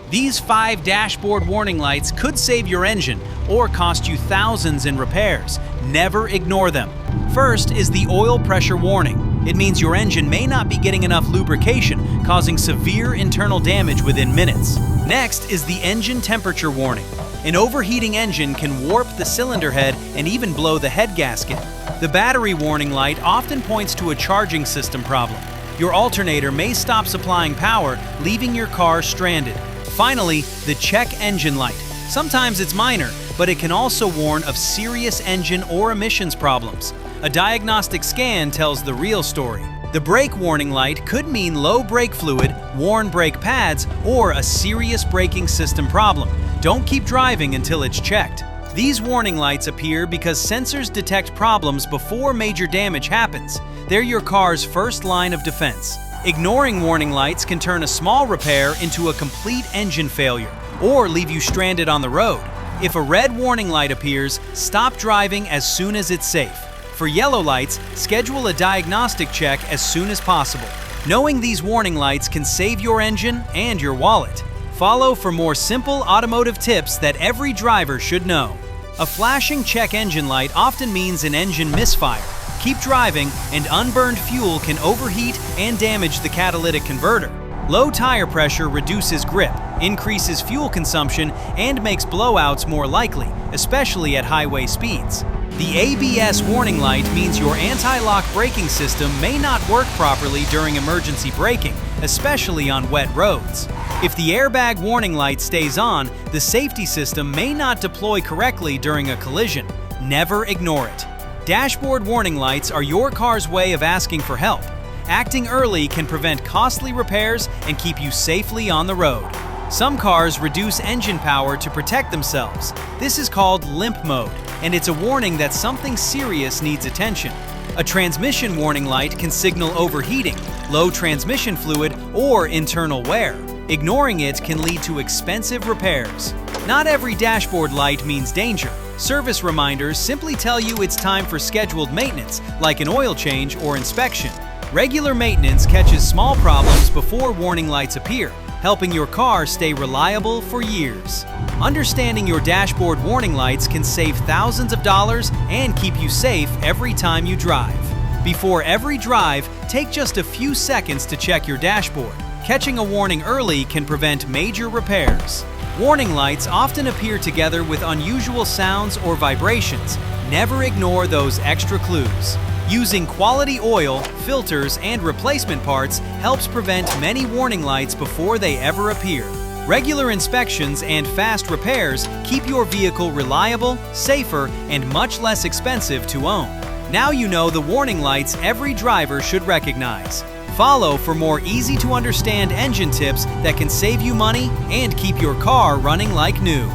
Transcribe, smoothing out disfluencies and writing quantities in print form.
These 5 dashboard warning lights could save your engine or cost you thousands in repairs. Never ignore them. First is the oil pressure warning. It means your engine may not be getting enough lubrication, causing severe internal damage within minutes. Next is the engine temperature warning. An overheating engine can warp the cylinder head and even blow the head gasket. The battery warning light often points to a charging system problem. Your alternator may stop supplying power, leaving your car stranded. Finally, the check engine light. Sometimes it's minor, but it can also warn of serious engine or emissions problems. A diagnostic scan tells the real story. The brake warning light could mean low brake fluid, worn brake pads, or a serious braking system problem. Don't keep driving until it's checked. These warning lights appear because sensors detect problems before major damage happens. They're your car's first line of defense. Ignoring warning lights can turn a small repair into a complete engine failure or leave you stranded on the road. If a red warning light appears, stop driving as soon as it's safe. For yellow lights, schedule a diagnostic check as soon as possible. Knowing these warning lights can save your engine and your wallet. Follow for more simple automotive tips that every driver should know. A flashing check engine light often means an engine misfire. Keep driving, and unburned fuel can overheat and damage the catalytic converter. Low tire pressure reduces grip, increases fuel consumption, and makes blowouts more likely, especially at highway speeds. The ABS warning light means your anti-lock braking system may not work properly during emergency braking, especially on wet roads. If the Airbag warning light stays on, the safety system may not deploy correctly during a collision. Never ignore it. Dashboard warning lights are your car's way of asking for help. Acting early can prevent costly repairs and keep you safely on the road. Some cars reduce engine power to protect themselves. This is called limp mode, and it's a warning that something serious needs attention. A transmission warning light can signal overheating, low transmission fluid, or internal wear. Ignoring it can lead to expensive repairs. Not every dashboard light means danger. Service reminders simply tell you it's time for scheduled maintenance, like an oil change or inspection. Regular maintenance catches small problems before warning lights appear, helping your car stay reliable for years. Understanding your dashboard warning lights can save thousands of dollars and keep you safe every time you drive. Before every drive, take just a few seconds to check your dashboard. Catching a warning early can prevent major repairs. Warning lights often appear together with unusual sounds or vibrations. Never ignore those extra clues. Using quality oil, filters, and replacement parts helps prevent many warning lights before they ever appear. Regular inspections and fast repairs keep your vehicle reliable, safer, and much less expensive to own. Now you know the warning lights every driver should recognize. Follow for more easy-to-understand engine tips that can save you money and keep your car running like new.